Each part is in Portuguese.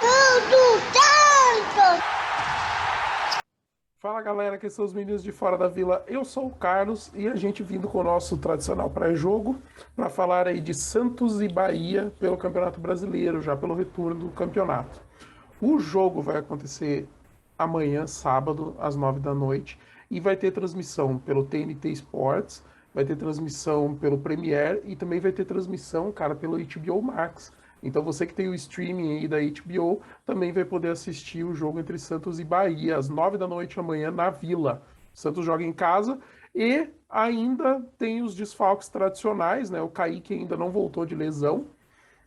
Tudo tanto! Fala galera, aqui são os meninos de Fora da Vila. Eu sou o Carlos e a gente vindo com o nosso tradicional pré-jogo para falar aí de Santos e Bahia pelo Campeonato Brasileiro, já pelo retorno do campeonato. O jogo vai acontecer amanhã, sábado, às 9 da noite, e vai ter transmissão pelo TNT Sports, vai ter transmissão pelo Premiere e também vai ter transmissão, cara, pelo HBO Max. Então você que tem o streaming aí da HBO também vai poder assistir o jogo entre Santos e Bahia às 9 da noite amanhã na Vila. Santos joga em casa e ainda tem os desfalques tradicionais, né? O Kaique ainda não voltou de lesão,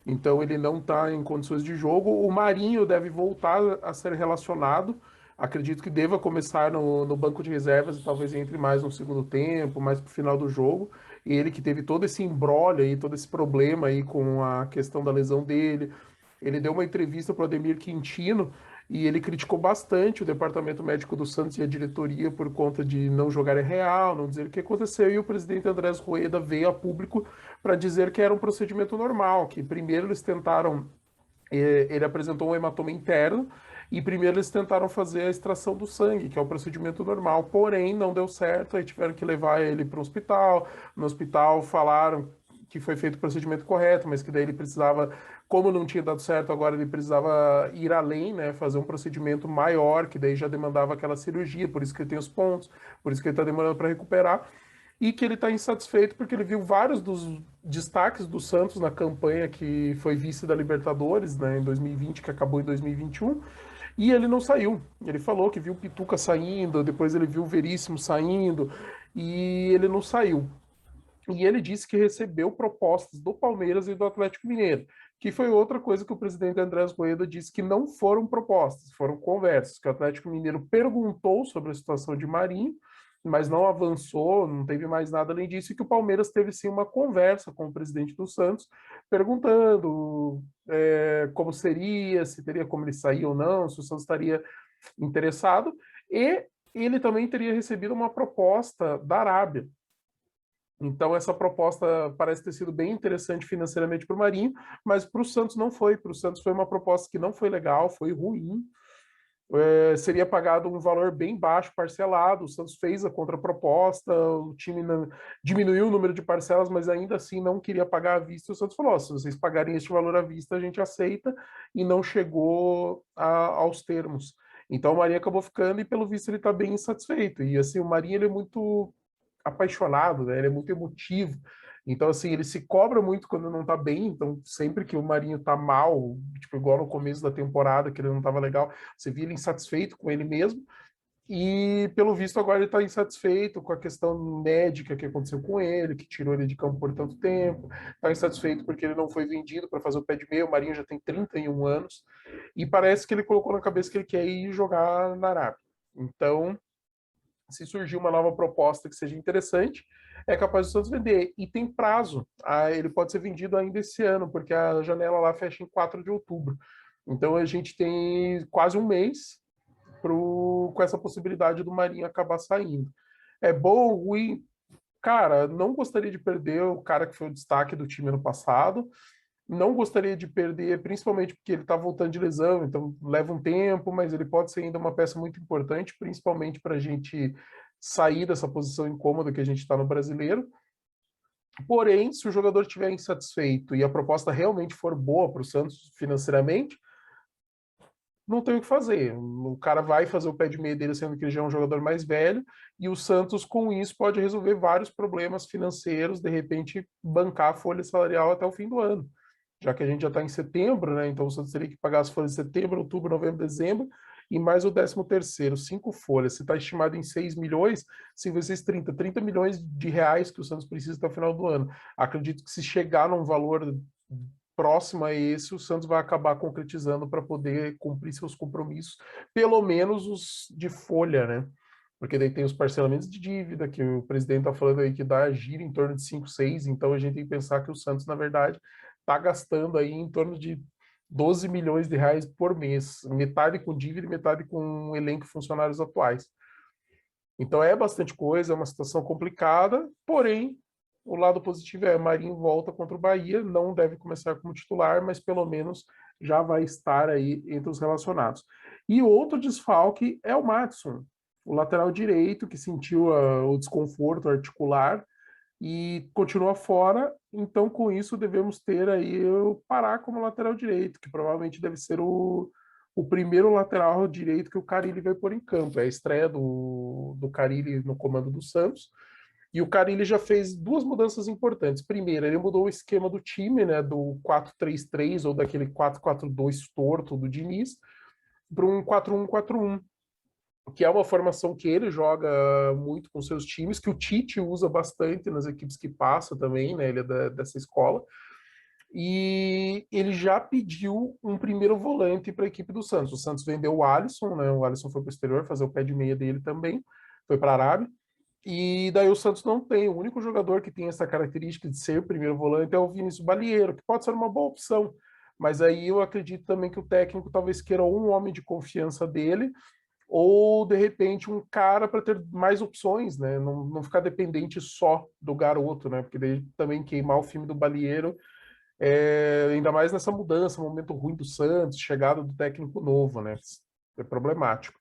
então ele não está em condições de jogo. O Marinho deve voltar a ser relacionado. Acredito que deva começar no banco de reservas e talvez entre mais no segundo tempo, mais para o final do jogo. E ele que teve todo esse imbróglio aí, todo esse problema aí com a questão da lesão dele. Ele deu uma entrevista para o Ademir Quintino e ele criticou bastante o departamento médico do Santos e a diretoria por conta de não jogar em real, não dizer o que aconteceu. E o presidente Andrés Rueda veio a público para dizer que era um procedimento normal, que primeiro eles tentaram, ele apresentou um hematoma interno, e primeiro eles tentaram fazer a extração do sangue, que é o procedimento normal, porém não deu certo, aí tiveram que levar ele para o hospital, no hospital falaram que foi feito o procedimento correto, mas que daí ele precisava, como não tinha dado certo, agora ele precisava ir além, né, fazer um procedimento maior, que daí já demandava aquela cirurgia, por isso que ele tem os pontos, por isso que ele está demorando para recuperar, e que ele está insatisfeito porque ele viu vários dos destaques do Santos na campanha que foi vice da Libertadores, né, em 2020, que acabou em 2021, e ele não saiu. Ele falou que viu o Pituca saindo, depois ele viu o Veríssimo saindo, e ele não saiu. E ele disse que recebeu propostas do Palmeiras e do Atlético Mineiro, que foi outra coisa que o presidente Andrés Rueda disse que não foram propostas, foram conversas, que o Atlético Mineiro perguntou sobre a situação de Marinho, mas não avançou, não teve mais nada além disso, e que o Palmeiras teve sim uma conversa com o presidente do Santos, perguntando como seria, se teria como ele sair ou não, se o Santos estaria interessado, e ele também teria recebido uma proposta da Arábia. Então, essa proposta parece ter sido bem interessante financeiramente para o Marinho, mas para o Santos não foi. Para o Santos foi uma proposta que não foi legal, foi ruim. Seria pagado um valor bem baixo, parcelado. O Santos fez a contraproposta, o time diminuiu o número de parcelas, mas ainda assim não queria pagar à vista. O Santos falou: oh, se vocês pagarem este valor à vista, a gente aceita, e não chegou aos termos. Então o Marinho acabou ficando e, pelo visto, ele está bem insatisfeito. E assim, o Marinho ele é muito apaixonado, né? Ele é muito emotivo. Então, assim, ele se cobra muito quando não tá bem. Então, sempre que o Marinho tá mal, tipo, igual no começo da temporada, que ele não tava legal, você via ele insatisfeito com ele mesmo. E, pelo visto, agora ele tá insatisfeito com a questão médica que aconteceu com ele, que tirou ele de campo por tanto tempo. Tá insatisfeito porque ele não foi vendido para fazer o pé de meia. O Marinho já tem 31 anos. E parece que ele colocou na cabeça que ele quer ir jogar na Arábia. Então, se surgir uma nova proposta que seja interessante, é capaz do Santos vender. E tem prazo. Ele pode ser vendido ainda esse ano, porque a janela lá fecha em 4 de outubro. Então a gente tem quase um mês com essa possibilidade do Marinho acabar saindo. É bom ou ruim? Cara, não gostaria de perder o cara que foi o destaque do time ano passado. Não gostaria de perder, principalmente porque ele está voltando de lesão, então leva um tempo, mas ele pode ser ainda uma peça muito importante, principalmente para a gente sair dessa posição incômoda que a gente está no brasileiro. Porém, se o jogador estiver insatisfeito e a proposta realmente for boa para o Santos financeiramente, não tem o que fazer. O cara vai fazer o pé de meia dele, sendo que ele já é um jogador mais velho, e o Santos, com isso, pode resolver vários problemas financeiros, de repente, bancar a folha salarial até o fim do ano. Já que a gente já está em setembro, né? Então o Santos teria que pagar as folhas de setembro, outubro, novembro, dezembro, e mais o 13º, 5 folhas. Se está estimado em 6 milhões, 5 vezes 30 milhões de reais que o Santos precisa até o final do ano. Acredito que se chegar num valor próximo a esse, o Santos vai acabar concretizando para poder cumprir seus compromissos, pelo menos os de folha, né? Porque daí tem os parcelamentos de dívida, que o presidente está falando aí que dá gira em torno de 5, 6, então a gente tem que pensar que o Santos, na verdade, está gastando aí em torno de 12 milhões de reais por mês, metade com dívida e metade com um elenco de funcionários atuais. Então é bastante coisa, é uma situação complicada, porém, o lado positivo é Marinho volta contra o Bahia, não deve começar como titular, mas pelo menos já vai estar aí entre os relacionados. E outro desfalque é o Maddison, o lateral direito, que sentiu o desconforto articular e continua fora. Então, com isso, devemos ter aí o Pará como lateral direito, que provavelmente deve ser o primeiro lateral direito que o Carille vai pôr em campo. É a estreia do Carille no comando do Santos. E o Carille já fez duas mudanças importantes. Primeiro, ele mudou o esquema do time, né, do 4-3-3 ou daquele 4-4-2 torto do Diniz, para um 4-1-4-1, que é uma formação que ele joga muito com seus times, que o Tite usa bastante nas equipes que passa também, né? Ele é dessa escola. E ele já pediu um primeiro volante para a equipe do Santos. O Santos vendeu o Alisson, né? O Alisson foi para o exterior fazer o pé de meia dele também, foi para a Arábia. E daí o Santos não tem. O único jogador que tem essa característica de ser o primeiro volante é o Vinícius Balieiro, que pode ser uma boa opção. Mas aí eu acredito também que o técnico talvez queira um homem de confiança dele ou de repente um cara para ter mais opções, né? Não ficar dependente só do garoto, né? Porque daí também queimar o filme do Balieiro, ainda mais nessa mudança, momento ruim do Santos, chegada do técnico novo, né? É problemático.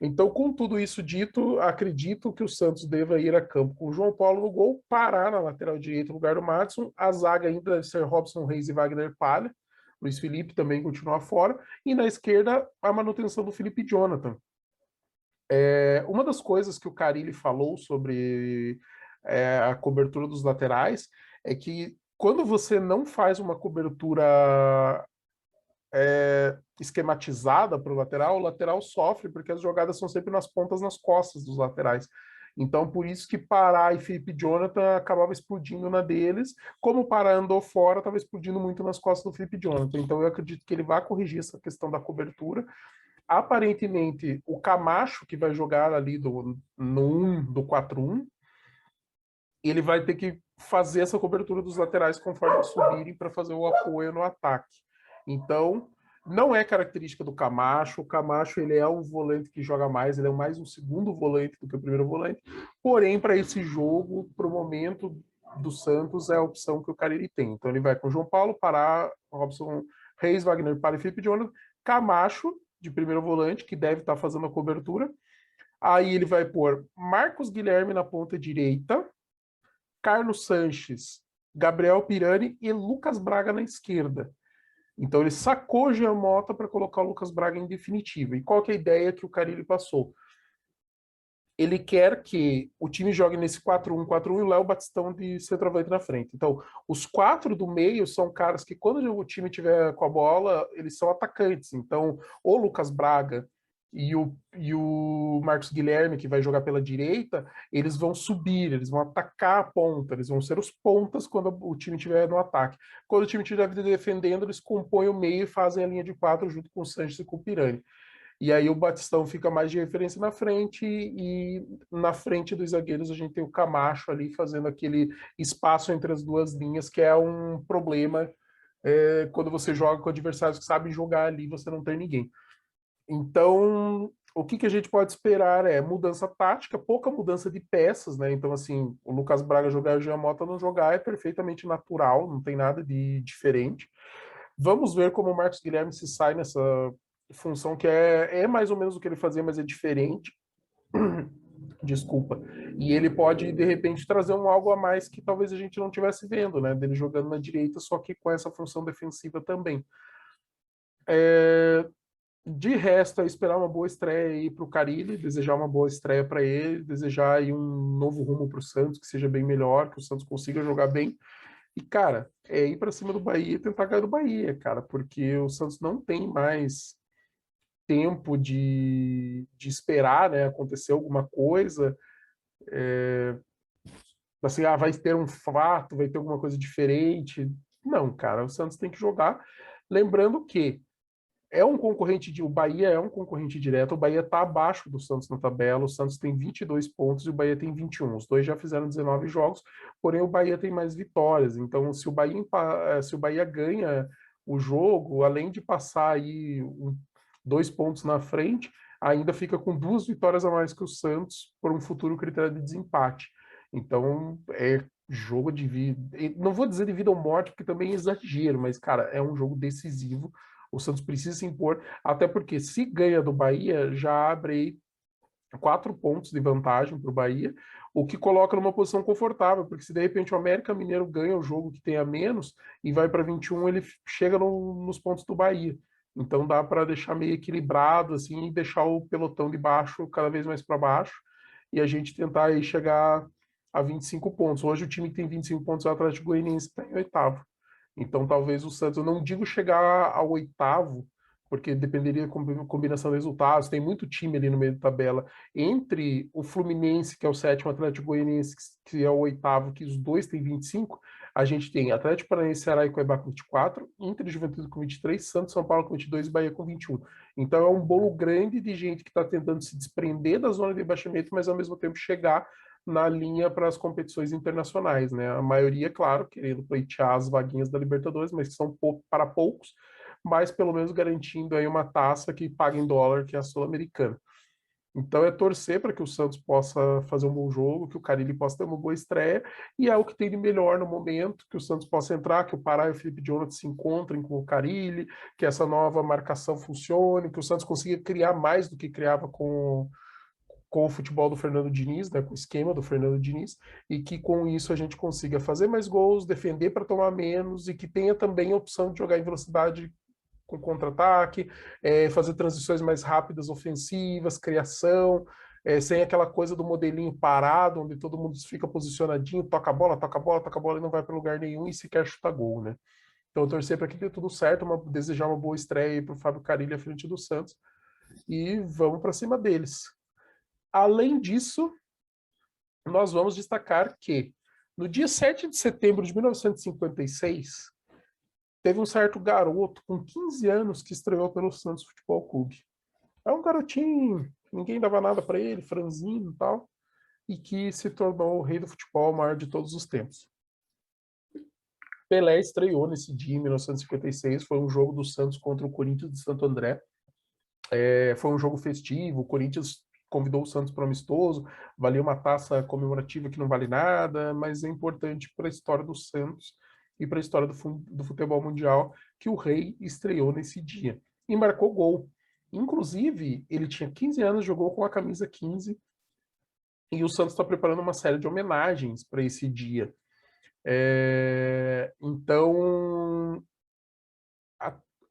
Então, com tudo isso dito, acredito que o Santos deva ir a campo com o João Paulo no gol, parar na lateral direita no lugar do Maddison, a zaga ainda deve ser Robson Reis e Wagner Palha, Luiz Felipe também continua fora, e na esquerda a manutenção do Felipe Jonathan. Uma das coisas que o Carille falou sobre a cobertura dos laterais é que quando você não faz uma cobertura esquematizada para o lateral sofre, porque as jogadas são sempre nas pontas, nas costas dos laterais. Então, por isso que Pará e Felipe Jonathan acabava explodindo na deles, como o Pará andou fora, estava explodindo muito nas costas do Felipe Jonathan. Então, eu acredito que ele vai corrigir essa questão da cobertura. Aparentemente, o Camacho, que vai jogar ali no 1 do 4-1, ele vai ter que fazer essa cobertura dos laterais conforme eles subirem para fazer o apoio no ataque. Então, não é característica do Camacho. O Camacho ele é um volante que joga mais, ele é mais um segundo volante do que o primeiro volante. Porém, para esse jogo, para o momento do Santos, é a opção que o Carille tem. Então, ele vai com João Paulo, Pará, Robson Reis, Wagner Palha e Felipe Jonathan, Camacho, de primeiro volante, que deve estar fazendo a cobertura. Aí ele vai pôr Marcos Guilherme na ponta direita, Carlos Sanches, Gabriel Pirani e Lucas Braga na esquerda. Então ele sacou Jean Mota para colocar o Lucas Braga em definitiva. E qual que é a ideia que o Carille passou? Ele quer que o time jogue nesse 4-1-4-1 e o Léo Batistão de centroavante na frente. Então, os quatro do meio são caras que, quando o time tiver com a bola, eles são atacantes. Então, o Lucas Braga e o Marcos Guilherme, que vai jogar pela direita, eles vão subir, eles vão atacar a ponta, eles vão ser os pontas quando o time estiver no ataque. Quando o time estiver defendendo, eles compõem o meio e fazem a linha de quatro junto com o Sanches e com o Pirani. E aí o Batistão fica mais de referência na frente e na frente dos zagueiros a gente tem o Camacho ali fazendo aquele espaço entre as duas linhas, que é um problema quando você joga com adversários que sabem jogar ali, você não tem ninguém. Então, o que a gente pode esperar é mudança tática, pouca mudança de peças, né? Então, assim, o Lucas Braga jogar e o Jean Mota não jogar é perfeitamente natural, não tem nada de diferente. Vamos ver como o Marcos Guilherme se sai nessa função que é mais ou menos o que ele fazia, mas é diferente. Desculpa. E ele pode, de repente, trazer um algo a mais que talvez a gente não tivesse vendo, né? Dele jogando na direita, só que com essa função defensiva também. De resto, é esperar uma boa estreia aí para o Carille, desejar uma boa estreia para ele, desejar aí um novo rumo para o Santos, que seja bem melhor, que o Santos consiga jogar bem. E, cara, é ir para cima do Bahia e tentar ganhar do Bahia, cara, porque o Santos não tem mais tempo de esperar, né, acontecer alguma coisa, assim, vai ter um fato, vai ter alguma coisa diferente. Não, cara, o Santos tem que jogar. Lembrando que o Bahia é um concorrente direto, o Bahia está abaixo do Santos na tabela, o Santos tem 22 pontos e o Bahia tem 21. Os dois já fizeram 19 jogos, porém o Bahia tem mais vitórias. Então, se o Bahia ganha o jogo, além de passar aí 2 pontos na frente, ainda fica com 2 vitórias a mais que o Santos por um futuro critério de desempate. Então, jogo de vida. Não vou dizer de vida ou morte, porque também é exagero, mas, cara, é um jogo decisivo. O Santos precisa se impor, até porque se ganha do Bahia, já abre aí 4 pontos de vantagem para o Bahia, o que coloca numa posição confortável, porque se de repente o América Mineiro ganha o jogo que tem a menos e vai para 21, ele chega nos pontos do Bahia. Então dá para deixar meio equilibrado assim e deixar o pelotão de baixo cada vez mais para baixo e a gente tentar aí chegar a 25 pontos. Hoje o time que tem 25 pontos é o Atlético Goianiense, que está em oitavo. Então talvez o Santos, eu não digo chegar ao oitavo, porque dependeria da combinação de resultados. Tem muito time ali no meio da tabela. Entre o Fluminense, que é o sétimo, Atlético Goianiense, que é o oitavo, que os dois têm 25, a gente tem Atlético Paranaense, Ceará e Cuiabá com 24, Inter e Juventude com 23, Santos, São Paulo com 22 e Bahia com 21. Então é um bolo grande de gente que está tentando se desprender da zona de rebaixamento, mas ao mesmo tempo chegar na linha para as competições internacionais, né? A maioria, claro, querendo pleitear as vaguinhas da Libertadores, mas que são para poucos, mas pelo menos garantindo aí uma taça que paga em dólar, que é a Sul-Americana. Então é torcer para que o Santos possa fazer um bom jogo, que o Carille possa ter uma boa estreia, e é o que tem de melhor no momento, que o Santos possa entrar, que o Pará e o Felipe Jonathan se encontrem com o Carille, que essa nova marcação funcione, que o Santos consiga criar mais do que criava com o futebol do Fernando Diniz, né, com o esquema do Fernando Diniz, e que com isso a gente consiga fazer mais gols, defender para tomar menos, e que tenha também a opção de jogar em velocidade com contra-ataque, fazer transições mais rápidas, ofensivas, criação, sem aquela coisa do modelinho parado, onde todo mundo fica posicionadinho, toca a bola, toca a bola, toca a bola e não vai para lugar nenhum e sequer chuta gol, né? Então, eu torcer para que dê tudo certo, desejar uma boa estreia para o Fábio Carille à frente do Santos e vamos para cima deles. Além disso, nós vamos destacar que no dia 7 de setembro de 1956, teve um certo garoto com 15 anos que estreou pelo Santos Futebol Clube. É um garotinho, ninguém dava nada para ele, franzino e tal, e que se tornou o rei do futebol maior de todos os tempos. Pelé estreou nesse dia, em 1956, foi um jogo do Santos contra o Corinthians de Santo André. Foi um jogo festivo, o Corinthians convidou o Santos para um amistoso, valia uma taça comemorativa que não vale nada, mas é importante para a história do Santos e para a história do futebol mundial que o Rei estreou nesse dia e marcou gol. Inclusive, ele tinha 15 anos, jogou com a camisa 15 e o Santos está preparando uma série de homenagens para esse dia. Então,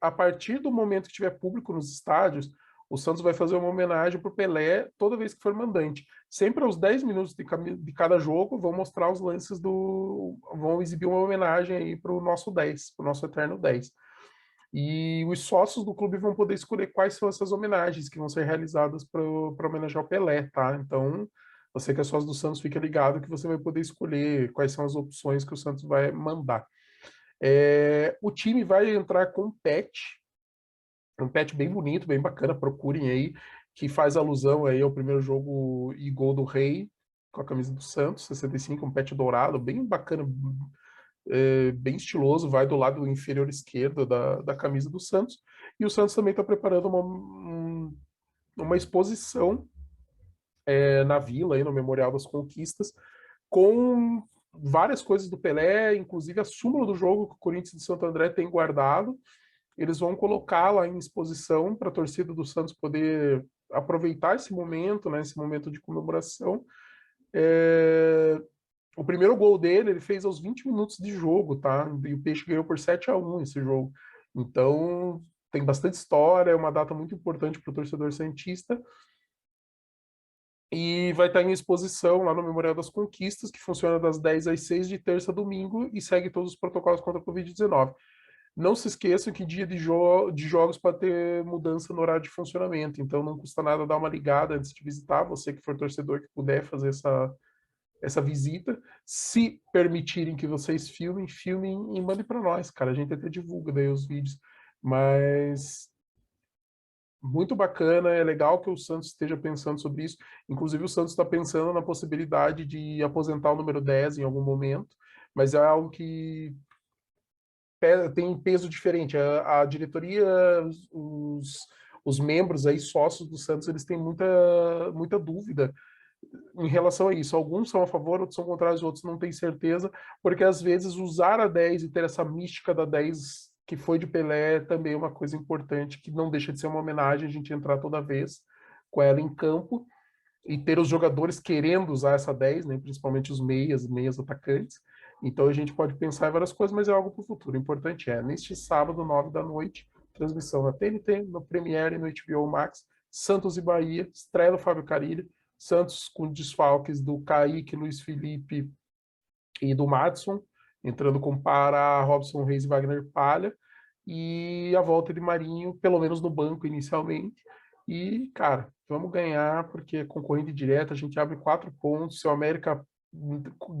a partir do momento que tiver público nos estádios, o Santos vai fazer uma homenagem para o Pelé toda vez que for mandante. Sempre aos 10 minutos de cada jogo, vão mostrar os lances vão exibir uma homenagem aí para o nosso 10, para o nosso eterno 10. E os sócios do clube vão poder escolher quais são essas homenagens que vão ser realizadas para homenagear o Pelé, tá? Então, você que é sócio do Santos, fica ligado que você vai poder escolher quais são as opções que o Santos vai mandar. O time vai entrar com um patch bem bonito, bem bacana, procurem aí, que faz alusão aí ao primeiro jogo e gol do Rei, com a camisa do Santos, 65, um patch dourado, bem bacana, bem estiloso, vai do lado inferior esquerdo da camisa do Santos, e o Santos também está preparando uma exposição na Vila, aí no Memorial das Conquistas, com várias coisas do Pelé, inclusive a súmula do jogo que o Corinthians de Santo André tem guardado. Eles vão colocar lá em exposição para a torcida do Santos poder aproveitar esse momento, né, esse momento de comemoração. O primeiro gol dele, ele fez aos 20 minutos de jogo, tá? E o Peixe ganhou por 7-1 esse jogo. Então, tem bastante história, é uma data muito importante para o torcedor santista. E vai estar em exposição lá no Memorial das Conquistas, que funciona das 10 às 6 de terça a domingo e segue todos os protocolos contra a Covid-19. Não se esqueçam que dia de jogos pode ter mudança no horário de funcionamento, então não custa nada dar uma ligada antes de visitar, você que for torcedor que puder fazer essa visita. Se permitirem que vocês filmem e mandem para nós, cara, a gente até divulga daí os vídeos, mas muito bacana, é legal que o Santos esteja pensando sobre isso. Inclusive, o Santos está pensando na possibilidade de aposentar o número 10 em algum momento, mas é algo que tem peso diferente. A diretoria, os membros aí, sócios do Santos, eles têm muita dúvida em relação a isso. Alguns são a favor, outros são contrários, outros não têm certeza, porque às vezes usar a 10 e ter essa mística da 10 que foi de Pelé é também uma coisa importante, que não deixa de ser uma homenagem a gente entrar toda vez com ela em campo e ter os jogadores querendo usar essa 10, né, principalmente os meias atacantes. Então a gente pode pensar em várias coisas, mas é algo para o futuro. O importante é, neste sábado, 9 da noite, transmissão na TNT, no Premiere e no HBO Max, Santos e Bahia, estreia do Fábio Carille, Santos com desfalques do Kaique, Luiz Felipe e do Madison, entrando com Pará, Robson Reis e Wagner Palha, e a volta de Marinho, pelo menos no banco inicialmente. E, cara, vamos ganhar, porque é concorrente direta, a gente abre 4 pontos, se o América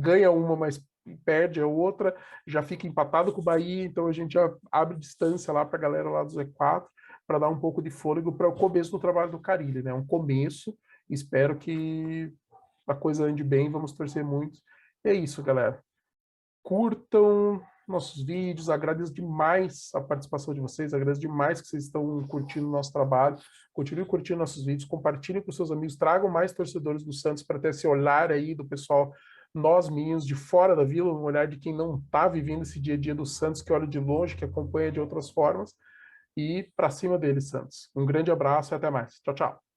ganha uma, mas perde a outra, já fica empatado com o Bahia, então a gente já abre distância lá para a galera lá do Z4, para dar um pouco de fôlego para o começo do trabalho do Carille, né? Um começo, espero que a coisa ande bem, vamos torcer muito. É isso, galera. Curtam nossos vídeos, agradeço demais a participação de vocês, agradeço demais que vocês estão curtindo o nosso trabalho, continuem curtindo nossos vídeos, compartilhem com seus amigos, tragam mais torcedores do Santos para ter esse olhar aí do pessoal, nós minhos, de fora da vila, um olhar de quem não está vivendo esse dia a dia do Santos, que olha de longe, que acompanha de outras formas, e para cima deles, Santos. Um grande abraço e até mais. Tchau, tchau.